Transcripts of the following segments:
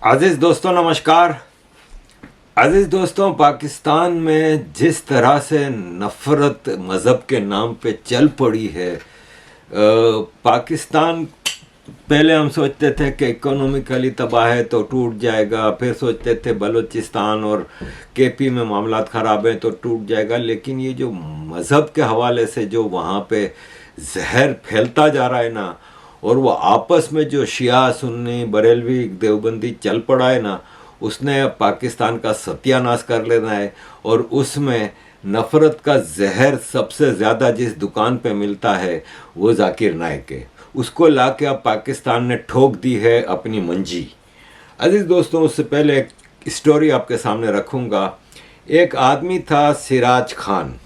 अजीज दोस्तों नमस्कार। अजीज दोस्तों, पाकिस्तान में जिस तरह से नफरत मज़हब के नाम पे चल पड़ी है, पाकिस्तान पहले हम सोचते थे कि इकोनॉमिकली तबाह है तो टूट जाएगा, फिर सोचते थे बलूचिस्तान और केपी में मामलात ख़राब हैं तो टूट जाएगा। लेकिन ये जो मज़हब के हवाले से जो वहाँ पे जहर फैलता जा रहा है ना, और वो आपस में जो शिया सुन्नी बरेलवी देवबंदी चल पड़ा है ना, उसने पाकिस्तान का सत्यानाश कर लेना है। और उसमें नफ़रत का जहर सबसे ज़्यादा जिस दुकान पे मिलता है वो जाकिर नाइक है। उसको ला के अब पाकिस्तान ने ठोक दी है अपनी मंजी। अजीज़ दोस्तों, उससे पहले एक स्टोरी आपके सामने रखूँगा। एक आदमी था सिराज खान।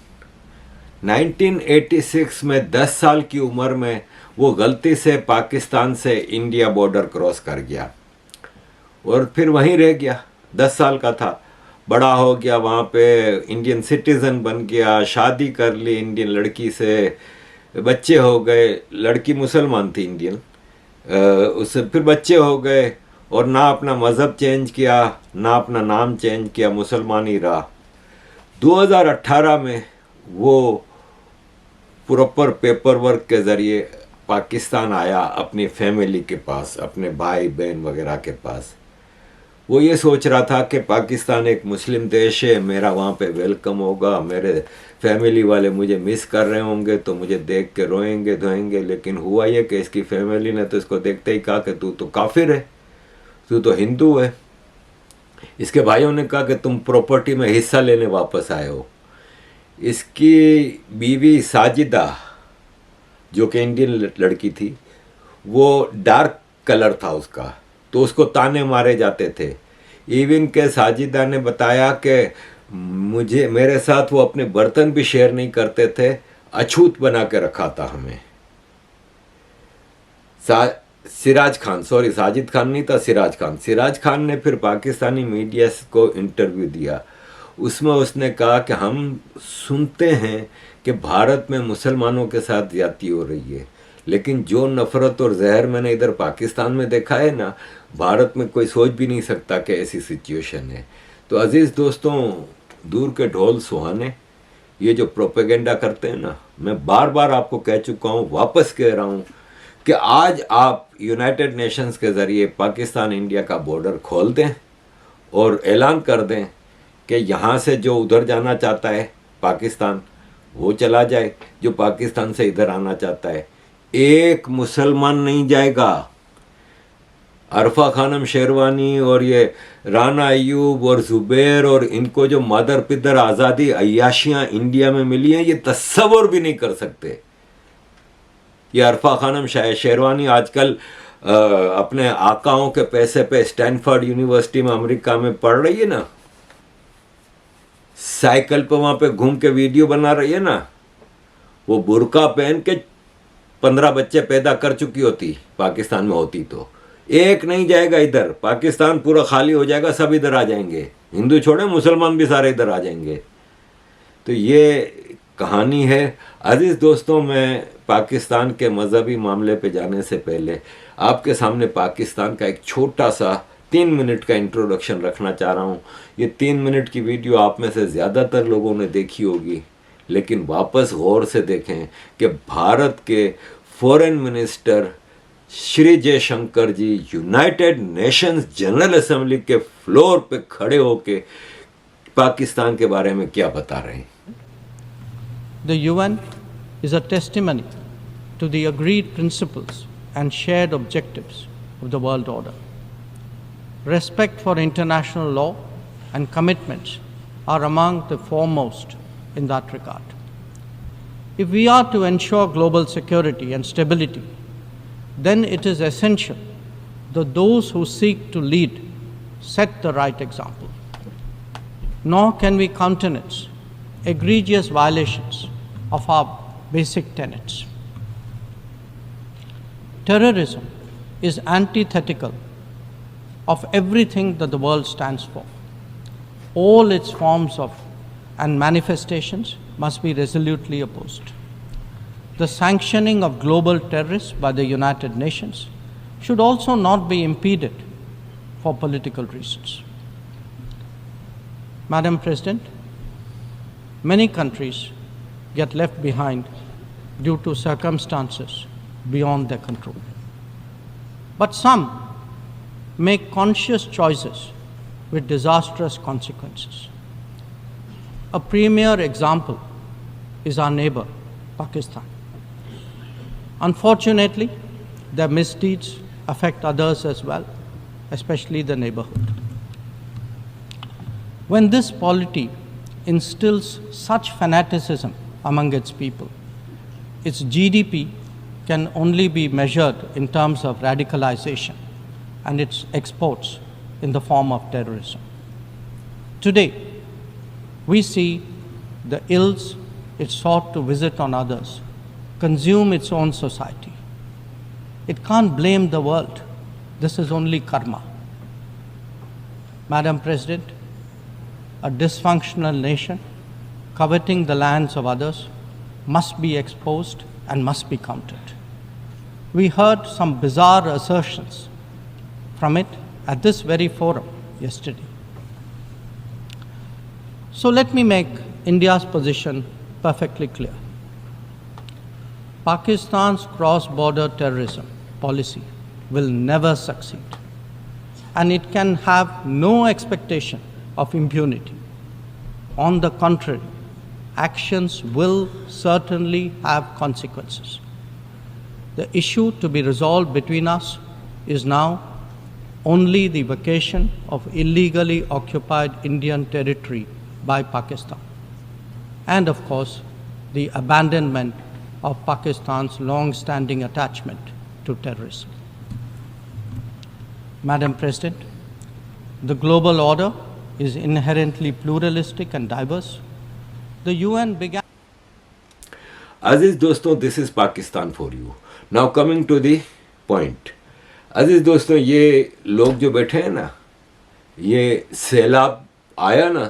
1986 में 10 साल की उम्र में वो गलती से पाकिस्तान से इंडिया बॉर्डर क्रॉस कर गया और फिर वहीं रह गया। 10 साल का था, बड़ा हो गया, वहाँ पे इंडियन सिटीज़न बन गया, शादी कर ली इंडियन लड़की से, बच्चे हो गए। लड़की मुसलमान थी इंडियन, उससे फिर बच्चे हो गए और ना अपना मज़हब चेंज किया ना अपना नाम चेंज किया, मुसलमान ही रहा। 2018 में वो प्रॉपर पेपर वर्क के ज़रिए पाकिस्तान आया अपनी फैमिली के पास, अपने भाई बहन वगैरह के पास। वो ये सोच रहा था कि पाकिस्तान एक मुस्लिम देश है, मेरा वहाँ पे वेलकम होगा, मेरे फैमिली वाले मुझे मिस कर रहे होंगे तो मुझे देख के रोएंगे धोएंगे। लेकिन हुआ ये कि इसकी फैमिली ने तो इसको देखते ही कहा कि तू तो काफिर है, तू तो हिंदू है। इसके भाइयों ने कहा कि तुम प्रॉपर्टी में हिस्सा लेने वापस आए हो। इसकी बीवी साजिदा, जो कि इंडियन लड़की थी, वो डार्क कलर था उसका, तो उसको ताने मारे जाते थे। इवन के साजिदा ने बताया कि मेरे साथ वो अपने बर्तन भी शेयर नहीं करते थे, अछूत बना के रखा था हमें। सिराज खान, सॉरी साजिद खान नहीं था, सिराज खान ने फिर पाकिस्तानी मीडिया को इंटरव्यू दिया। उसमें उसने कहा कि हम सुनते हैं कि भारत में मुसलमानों के साथ ज्यादती हो रही है, लेकिन जो नफ़रत और जहर मैंने इधर पाकिस्तान में देखा है ना, भारत में कोई सोच भी नहीं सकता कि ऐसी सिचुएशन है। तो अजीज़ दोस्तों, दूर के ढोल सुहाने, ये जो प्रोपेगेंडा करते हैं ना, मैं बार बार आपको कह चुका हूँ, वापस कह रहा हूँ कि आज आप यूनाइटेड नेशंस के ज़रिए पाकिस्तान इंडिया का बॉर्डर खोल दें और ऐलान कर दें कि यहाँ से जो उधर जाना चाहता है पाकिस्तान वो चला जाए, जो पाकिस्तान से इधर आना चाहता है। एक मुसलमान नहीं जाएगा। अरफा खानम शेरवानी और ये राना अयूब और जुबैर और इनको जो मदर पिदर आज़ादी अय्याशियाँ इंडिया में मिली हैं, ये तस्वर भी नहीं कर सकते। ये अरफा खानम शेरवानी आजकल अपने आकाओं के पैसे पे स्टैनफोर्ड यूनिवर्सिटी में अमेरिका में पढ़ रही है ना, साइकिल पे वहां पे घूम के वीडियो बना रही है ना, वो बुर्का पहन के 15 बच्चे पैदा कर चुकी होती पाकिस्तान में होती तो। एक नहीं जाएगा इधर, पाकिस्तान पूरा खाली हो जाएगा, सब इधर आ जाएंगे, हिंदू छोड़े मुसलमान भी सारे इधर आ जाएंगे। तो ये कहानी है। अजीज दोस्तों, मैं पाकिस्तान के मजहबी मामले पे जाने से पहले आपके सामने पाकिस्तान का एक छोटा सा 3 मिनट का इंट्रोडक्शन रखना चाह रहा हूँ। ये 3 मिनट की वीडियो आप में से ज़्यादातर लोगों ने देखी होगी, लेकिन वापस गौर से देखें कि भारत के फॉरेन मिनिस्टर श्री जयशंकर जी यूनाइटेड नेशंस जनरल असेंबली के फ्लोर पे खड़े होके पाकिस्तान के बारे में क्या बता रहे हैं। The UN is a testimony to the agreed principles and shared objectives of the world order. Respect for international law and commitments are among the foremost in that regard. If we are to ensure global security and stability, then it is essential that those who seek to lead set the right example. Nor can we countenance egregious violations of our basic tenets. Terrorism is antithetical of everything that the world stands for. All its forms of and manifestations must be resolutely opposed. The sanctioning of global terrorists by the United Nations should also not be impeded for political reasons. Madam President, many countries get left behind due to circumstances beyond their control. But some make conscious choices with disastrous consequences. A premier example is our neighbor, Pakistan. Unfortunately, their misdeeds affect others as well, especially the neighborhood. When this polity instills such fanaticism among its people, its GDP can only be measured in terms of radicalization and its exports in the form of terrorism. Today, we see the ills it sought to visit on others consume its own society. It can't blame the world. This is only karma. Madam President, a dysfunctional nation coveting the lands of others must be exposed and must be countered. We heard some bizarre assertions from it at this very forum yesterday. So let me make India's position perfectly clear. Pakistan's cross-border terrorism policy will never succeed, and it can have no expectation of impunity. On the contrary, actions will certainly have consequences. The issue to be resolved between us is now only the vacation of illegally occupied Indian territory by Pakistan, and of course, the abandonment of Pakistan's long-standing attachment to terrorism. Madam President, the global order is inherently pluralistic and diverse. The UN began... Aziz दोस्तों, this is Pakistan for you. Now coming to the point. अजीज दोस्तों, ये लोग जो बैठे हैं ना, ये सैलाब आया ना,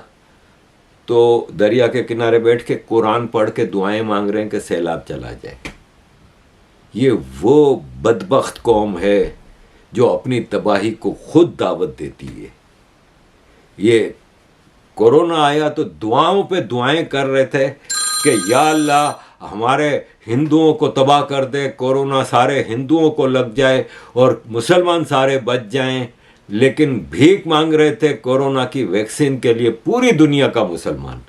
तो दरिया के किनारे बैठ के कुरान पढ़ के दुआएं मांग रहे हैं कि सैलाब चला जाए। ये वो बदबख्त कौम है जो अपनी तबाही को खुद दावत देती है। ये कोरोना आया तो दुआओं पे दुआएं कर रहे थे कि या अल्लाह हमारे हिंदुओं को तबाह कर दे, कोरोना सारे हिंदुओं को लग जाए और मुसलमान सारे बच जाएं, लेकिन भीख मांग रहे थे कोरोना की वैक्सीन के लिए पूरी दुनिया का मुसलमान।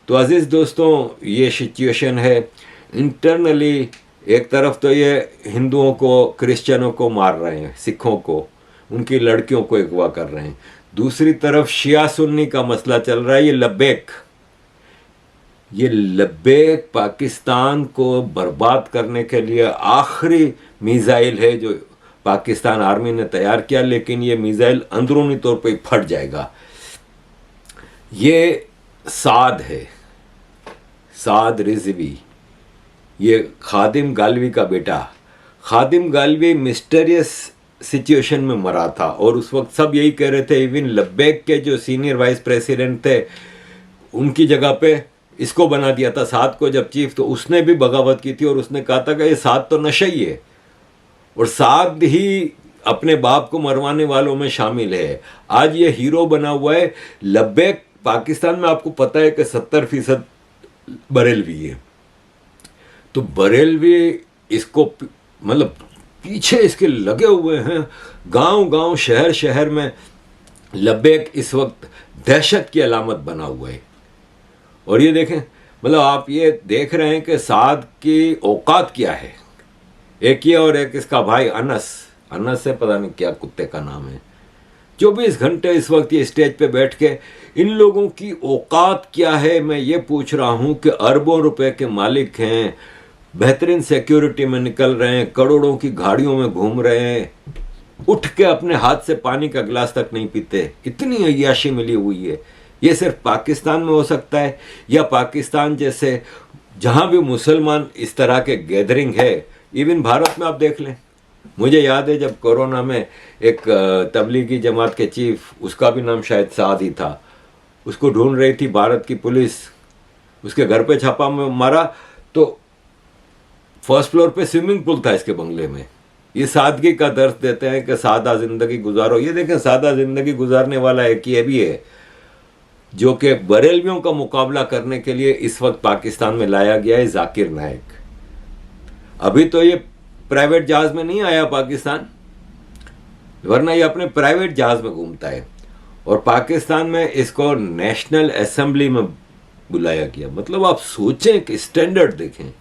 तो अजीज़ दोस्तों, ये सिचुएशन है। इंटरनली एक तरफ तो ये हिंदुओं को, क्रिश्चियनों को मार रहे हैं, सिखों को, उनकी लड़कियों को अगवा कर रहे हैं। दूसरी तरफ शिया सुन्नी का मसला चल रहा है। ये लब्बैक पाकिस्तान को बर्बाद करने के लिए आखिरी मिसाइल है जो पाकिस्तान आर्मी ने तैयार किया, लेकिन ये मिसाइल अंदरूनी तौर पे फट जाएगा। ये साद है, साद रिजवी, ये खादिम गालवी का बेटा। खादिम गालवी मिस्टीरियस सिचुएशन में मरा था और उस वक्त सब यही कह रहे थे, इवन लब्बैक के जो सीनियर वाइस प्रेसिडेंट थे उनकी जगह पे इसको बना दिया था, साद को जब चीफ, तो उसने भी बगावत की थी और उसने कहा था कि ये साद तो नशा ही है और साद ही अपने बाप को मरवाने वालों में शामिल है। आज ये हीरो बना हुआ है। लब्बैक पाकिस्तान में आपको पता है कि 70% बरेलवी है, तो बरेलवी इसको मतलब पीछे इसके लगे हुए हैं। गांव-गांव, शहर-शहर में लब्बैक इस वक्त दहशत की अलामत बना हुआ है। और ये देखें, मतलब आप ये देख रहे हैं कि साद की औकात क्या है। एक ये और एक इसका भाई अनस से पता नहीं क्या कुत्ते का नाम है, 24 घंटे इस वक्त ये स्टेज पे बैठ के इन लोगों की औकात क्या है मैं ये पूछ रहा हूँ कि अरबों रुपए के मालिक हैं, बेहतरीन सिक्योरिटी में निकल रहे हैं, करोड़ों की गाड़ियों में घूम रहे हैं, उठ के अपने हाथ से पानी का गिलास तक नहीं पीते। इतनी अय्याशी मिली हुई है। ये सिर्फ पाकिस्तान में हो सकता है या पाकिस्तान जैसे जहाँ भी मुसलमान इस तरह के गैदरिंग है, इवन भारत में आप देख लें। मुझे याद है जब कोरोना में एक तबलीगी जमात के चीफ, उसका भी नाम शायद साद ही था, उसको ढूंढ रही थी भारत की पुलिस, उसके घर पे छापा मारा तो फर्स्ट फ्लोर पे स्विमिंग पूल था इसके बंगले में। ये सादगी का दर्स देते हैं कि सादा जिंदगी गुजारो। ये देखें, सादा जिंदगी गुजारने वाला एक ये भी है जो कि बरेलवियों का मुकाबला करने के लिए इस वक्त पाकिस्तान में लाया गया है, जाकिर नायक। अभी तो ये प्राइवेट जहाज में नहीं आया पाकिस्तान, वरना ये अपने प्राइवेट जहाज में घूमता है, और पाकिस्तान में इसको नेशनल असेंबली में बुलाया गया। मतलब आप सोचें कि स्टैंडर्ड देखें।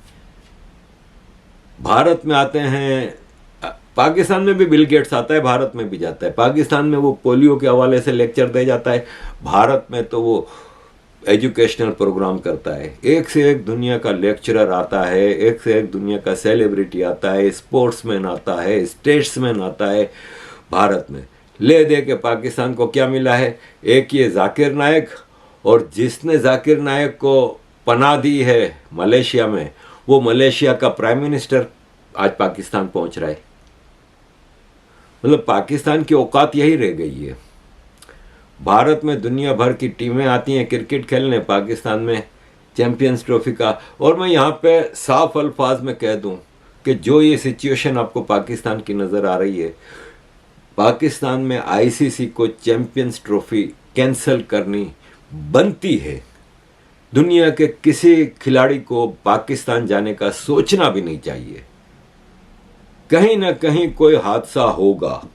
भारत में आते हैं, पाकिस्तान में भी बिल गेट्स आता है, भारत में भी जाता है। पाकिस्तान में वो पोलियो के हवाले से लेक्चर दे जाता है, भारत में तो वो एजुकेशनल प्रोग्राम करता है। एक से एक दुनिया का लेक्चरर आता है, एक से एक दुनिया का सेलिब्रिटी आता है, स्पोर्ट्समैन आता है, स्टेट्समैन आता है। भारत में ले दे के पाकिस्तान को क्या मिला है? एक ये जाकिर नायक, और जिसने जाकिर नायक को पनाह दी है मलेशिया में, वो मलेशिया का प्राइम मिनिस्टर आज पाकिस्तान पहुंच रहा है। मतलब पाकिस्तान की औकात यही रह गई है। भारत में दुनिया भर की टीमें आती हैं क्रिकेट खेलने, पाकिस्तान में चैंपियंस ट्रॉफी का। और मैं यहाँ पे साफ अल्फाज में कह दूं कि जो ये सिचुएशन आपको पाकिस्तान की नज़र आ रही है, पाकिस्तान में आईसीसी को चैंपियंस ट्रॉफी कैंसिल करनी बनती है। दुनिया के किसी खिलाड़ी को पाकिस्तान जाने का सोचना भी नहीं चाहिए। कहीं ना कहीं कोई हादसा होगा।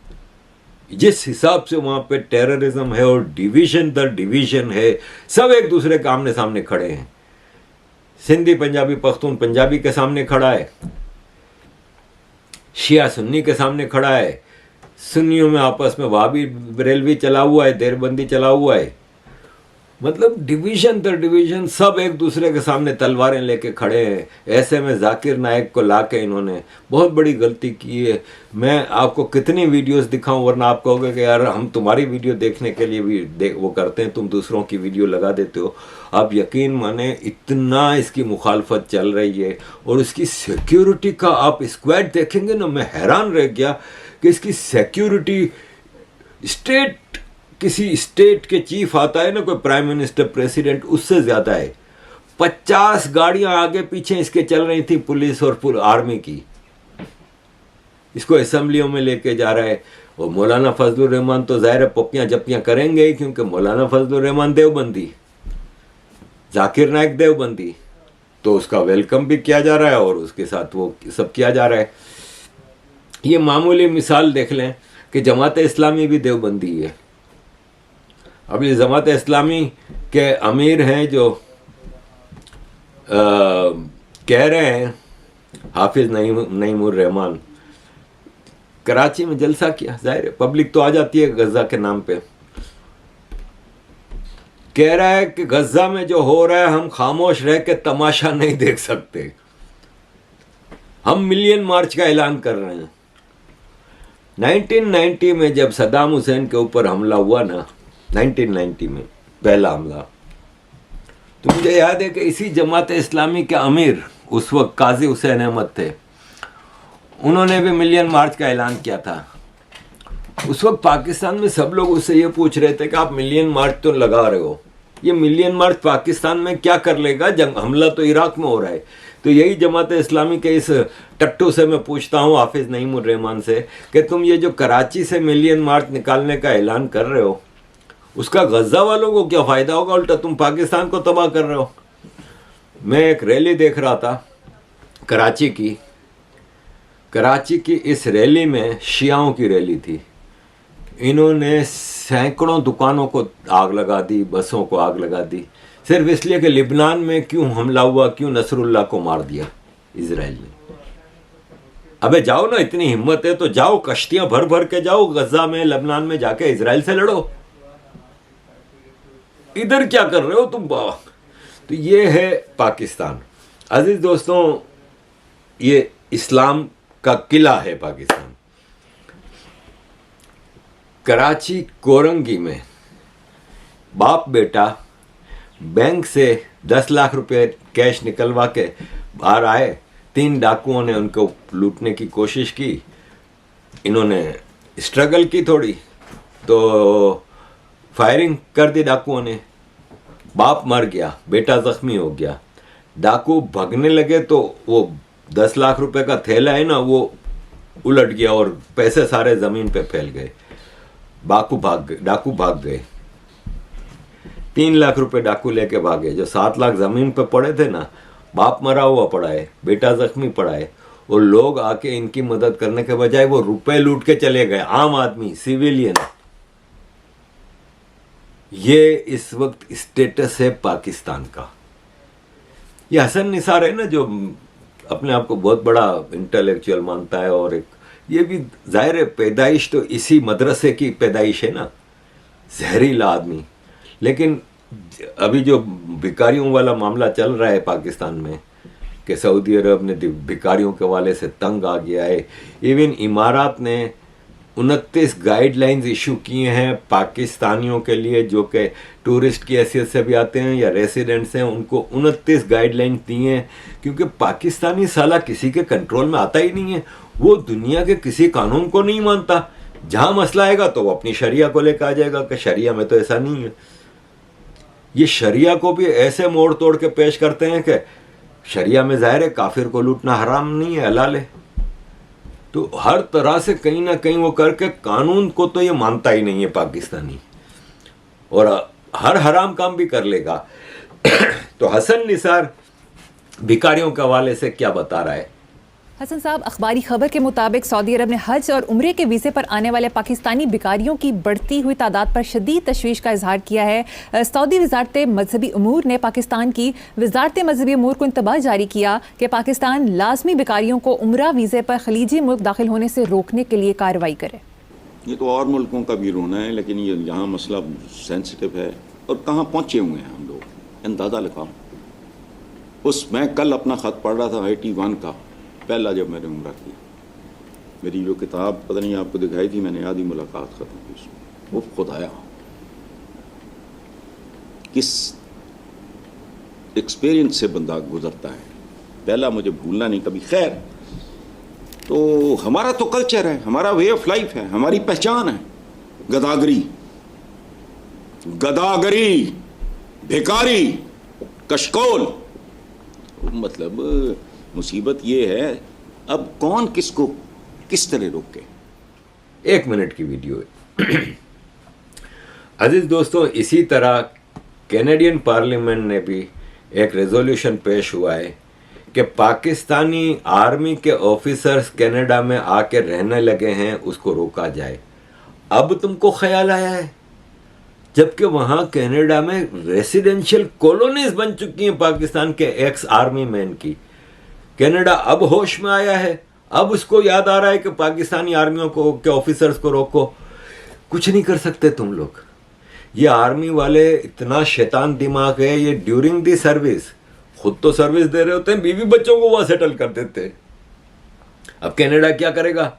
जिस हिसाब से वहां पे टेररिज्म है और डिवीजन दर डिवीजन है, सब एक दूसरे के आमने सामने खड़े हैं। सिंधी पंजाबी पख्तून पंजाबी के सामने खड़ा है, शिया सुन्नी के सामने खड़ा है, सुन्नियों में आपस में वहाबी बरेलवी चला हुआ है, देरबंदी चला हुआ है। मतलब डिवीजन दर डिवीजन सब एक दूसरे के सामने तलवारें लेके खड़े हैं। ऐसे में जाकिर नायक को लाके इन्होंने बहुत बड़ी गलती की है। मैं आपको कितनी वीडियोस दिखाऊं, वरना आप कहोगे कि यार हम तुम्हारी वीडियो देखने के लिए भी वो करते हैं, तुम दूसरों की वीडियो लगा देते हो। आप यकीन माने इतना इसकी मुखालफत चल रही है, और इसकी सिक्योरिटी का आप स्क्वाड देखेंगे ना, मैं हैरान रह गया कि इसकी सिक्योरिटी स्टेट, किसी स्टेट के चीफ आता है ना, कोई प्राइम मिनिस्टर प्रेसिडेंट, उससे ज्यादा है। 50 गाड़ियां आगे पीछे इसके चल रही थी, पुलिस और आर्मी की। इसको असेंबलियों में लेके जा रहा है। और मौलाना फजलुर रहमान तो जाहिर है पप्पियां जप्पियां करेंगे ही, क्योंकि मौलाना फजलुर रहमान देवबंदी, जाकिर नायक देवबंदी, तो उसका वेलकम भी किया जा रहा है और उसके साथ वो सब किया जा रहा है। ये मामूली मिसाल देख लें कि जमात इस्लामी भी देवबंदी है। अब ये जमात इस्लामी के अमीर हैं जो कह रहे हैं, हाफिज नईमुर रहमान, कराची में जलसा किया। जाहिर है पब्लिक तो आ जाती है गजा के नाम पे। कह रहा है कि गजा में जो हो रहा है हम खामोश रह के तमाशा नहीं देख सकते, हम मिलियन मार्च का ऐलान कर रहे हैं। 1990 में जब सद्दाम हुसैन के ऊपर हमला हुआ ना, 1990 में पहला हमला, तो मुझे याद है कि इसी जमात इस्लामी के अमीर उस वक्त काजी हुसैन अहमद थे, उन्होंने भी मिलियन मार्च का ऐलान किया था। उस वक्त पाकिस्तान में सब लोग उससे ये पूछ रहे थे कि आप मिलियन मार्च तो लगा रहे हो, ये मिलियन मार्च पाकिस्तान में क्या कर लेगा, जंग हमला तो इराक में हो रहा है। तो यही जमात इस्लामी के इस टट्टू से मैं पूछता हूँ, हाफिज नईमुर रहमान से, कि तुम ये जो कराची से मिलियन मार्च निकालने का ऐलान कर रहे हो, उसका गजा वालों को क्या फायदा होगा, उल्टा तुम पाकिस्तान को तबाह कर रहे हो। मैं एक रैली देख रहा था कराची की इस रैली में शियाओं की रैली थी। इन्होंने सैकड़ों दुकानों को आग लगा दी, बसों को आग लगा दी, सिर्फ इसलिए कि लिबनान में क्यों हमला हुआ, क्यों नसरुल्लाह को मार दिया इजराइल ने। अबे जाओ ना, इतनी हिम्मत है तो जाओ, कश्तियां भर भर के जाओ गजा में, लेबनान में जाके इजराइल से लड़ो। इधर क्या कर रहे हो तुम बाबा। तो ये है पाकिस्तान। अजीज दोस्तों, ये इस्लाम का किला है पाकिस्तान। कराची कोरंगी में बाप बेटा बैंक से 10 लाख रुपए कैश निकलवा के बाहर आए। 3 डाकुओं ने उनको लूटने की कोशिश की। इन्होंने स्ट्रगल की थोड़ी, तो फायरिंग कर दी डाकुओं ने। बाप मर गया, बेटा जख्मी हो गया। डाकू भगने लगे तो वो 10 लाख रुपए का थैला है ना, वो उलट गया और पैसे सारे जमीन पे फैल गए। डाकू भाग गए। 3 लाख रुपए डाकू लेके भागे। जो 7 लाख जमीन पे पड़े थे ना, बाप मरा हुआ पड़ा है, बेटा जख्मी पड़ा है, और लोग आके इनकी मदद करने के बजाय वो रुपए लूट के चले गए। आम आदमी, सिविलियन। ये इस वक्त स्टेटस है पाकिस्तान का। ये हसन निसार है ना, जो अपने आप को बहुत बड़ा इंटेलेक्चुअल मानता है, और एक ये भी जाहिर है पैदाइश तो इसी मदरसे की पैदाइश है ना, जहरीला आदमी। लेकिन अभी जो भिखारियों वाला मामला चल रहा है पाकिस्तान में कि सऊदी अरब ने भिखारियों के वाले से तंग आ गया है। इवन इमारात ने 29 गाइडलाइंस इशू किए हैं पाकिस्तानियों के लिए, जो कि टूरिस्ट की हैसियत से भी आते हैं या रेसिडेंट्स हैं, उनको 29 गाइडलाइंस दी हैं। क्योंकि पाकिस्तानी साला किसी के कंट्रोल में आता ही नहीं है। वो दुनिया के किसी कानून को नहीं मानता। जहां मसला आएगा तो वो अपनी शरिया को लेकर आ जाएगा कि शरिया में तो ऐसा नहीं है। ये शरिया को भी ऐसे मोड़ तोड़ के पेश करते हैं कि शरिया में जाहिर है काफिर को लूटना हराम नहीं है, हलाल है। तो हर तरह से कहीं ना कहीं वो करके कानून को तो ये मानता ही नहीं है पाकिस्तानी, और हर हराम काम भी कर लेगा। तो हसन निसार भिखारियों के हवाले से क्या बता रहा है? हसन साहब, अखबारी खबर के मुताबिक सऊदी अरब ने हज और उम्रे के वीज़े पर आने वाले पाकिस्तानी भिखारियों की बढ़ती हुई तादाद पर शदीद तशवीश का इजहार किया है। सऊदी वजारत मजहबी अमूर ने पाकिस्तान की वजारत मजहबी अमूर को इंतबाह जारी किया कि पाकिस्तान लाजमी भिखारियों को उम्रा वीज़े पर खलीजी मुल्क दाखिल होने से रोकने के लिए कार्रवाई करे। ये तो और मुल्कों का भी रोना है, लेकिन ये यहाँ मसला सेंसिटिव है और कहाँ पहुँचे हुए हैं हम लोग, अंदाज़ा लगाओ। मैं कल अपना ख़त पढ़ रहा था 81 का, पहला जब मैंने उम्रा की। मेरी जो किताब पता नहीं आपको दिखाई थी, मैंने आधी मुलाकात ख़त्म की उसमें। वो खुदाया किस एक्सपीरियंस से बंदा गुजरता है, पहला मुझे भूलना नहीं कभी। खैर, तो हमारा तो कल्चर है, हमारा वे ऑफ लाइफ है, हमारी पहचान है गदागरी, भिखारी, कशकोल। मतलब मुसीबत ये है, अब कौन किसको किस तरह रोके। 1 मिनट की वीडियो है। अजीज दोस्तों, इसी तरह कैनेडियन पार्लियामेंट ने भी एक रेजोल्यूशन पेश हुआ है कि पाकिस्तानी आर्मी के ऑफिसर्स कनाडा में आके रहने लगे हैं, उसको रोका जाए। अब तुमको ख्याल आया है, जबकि वहां कनाडा में रेसिडेंशियल कॉलोनीज बन चुकी हैं पाकिस्तान के एक्स आर्मी मैन की। कनाडा अब होश में आया है, अब उसको याद आ रहा है कि पाकिस्तानी आर्मियों को के ऑफिसर्स को रोको। कुछ नहीं कर सकते तुम लोग। ये आर्मी वाले इतना शैतान दिमाग है, ये ड्यूरिंग दी सर्विस खुद तो सर्विस दे रहे होते हैं, बीवी बच्चों को वहां सेटल कर देते हैं। अब कनाडा क्या करेगा?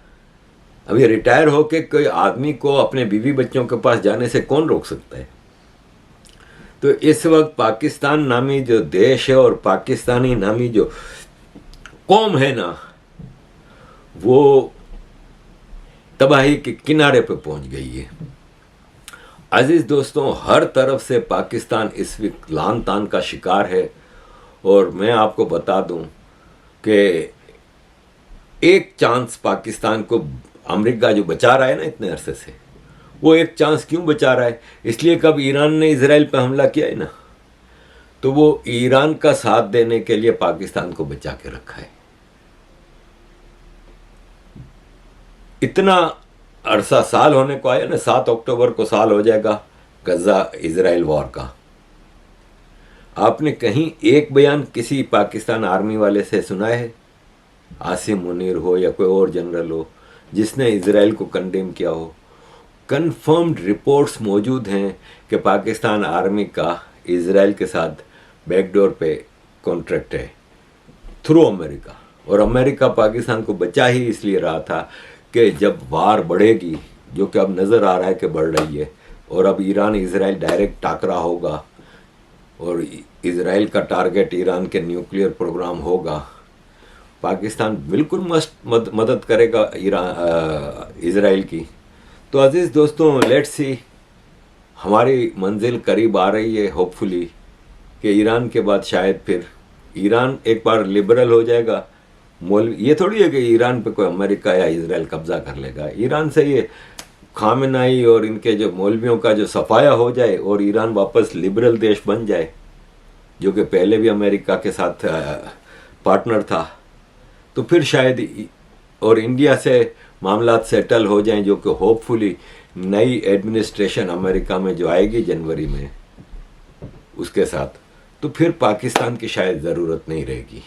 अब ये रिटायर होके कोई आदमी को अपने बीवी बच्चों के पास जाने से कौन रोक सकता है? तो इस वक्त पाकिस्तान नामी जो देश है और पाकिस्तानी नामी जो कौम है ना, वो तबाही के किनारे पे पहुंच गई है। अजीज दोस्तों, हर तरफ से पाकिस्तान इस वक्त लान तान का शिकार है। और मैं आपको बता दूं कि एक चांस पाकिस्तान को अमेरिका जो बचा रहा है ना इतने अरसे से, वो एक चांस क्यों बचा रहा है? इसलिए कब ईरान ने इजराइल पे हमला किया है ना, तो वो ईरान का साथ देने के लिए पाकिस्तान को बचा के रखा है। इतना अरसा साल होने को आया ना, 7 अक्टूबर को साल हो जाएगा गजा इजराइल वॉर का। आपने कहीं एक बयान किसी पाकिस्तान आर्मी वाले से सुना है, आसिम मुनीर हो या कोई और जनरल हो, जिसने इजराइल को कंडेम किया हो? कंफर्म्ड रिपोर्ट्स मौजूद हैं कि पाकिस्तान आर्मी का इजराइल के साथ बैकडोर पे कॉन्ट्रैक्ट है थ्रू अमेरिका। और अमेरिका पाकिस्तान को बचा ही इसलिए रहा था कि जब वार बढ़ेगी, जो कि अब नज़र आ रहा है कि बढ़ रही है, और अब ईरान इजराइल डायरेक्ट टाकरा होगा और इजराइल का टारगेट ईरान के न्यूक्लियर प्रोग्राम होगा, पाकिस्तान बिल्कुल मदद करेगा इजराइल की। तो अजीज़ दोस्तों, लेट्स सी, हमारी मंजिल करीब आ रही है होपफुली कि ईरान के बाद शायद फिर ईरान एक बार लिबरल हो जाएगा ये थोड़ी है कि ईरान पे कोई अमेरिका या इजराइल कब्जा कर लेगा। ईरान से ये खामेनाई और इनके जो मौलवियों का जो सफाया हो जाए और ईरान वापस लिबरल देश बन जाए, जो कि पहले भी अमेरिका के साथ पार्टनर था, तो फिर शायद और इंडिया से मामला सेटल हो जाएं, जो कि होपफुली नई एडमिनिस्ट्रेशन अमेरिका में जो आएगी जनवरी में उसके साथ, तो फिर पाकिस्तान की शायद ज़रूरत नहीं रहेगी।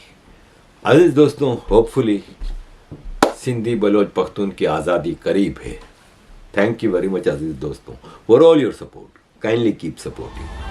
अजीज़ दोस्तों, होपफुली सिंधी बलोच पख्तून की आज़ादी करीब है। थैंक यू वेरी मच अजीज़ दोस्तों for all your support. Kindly keep supporting.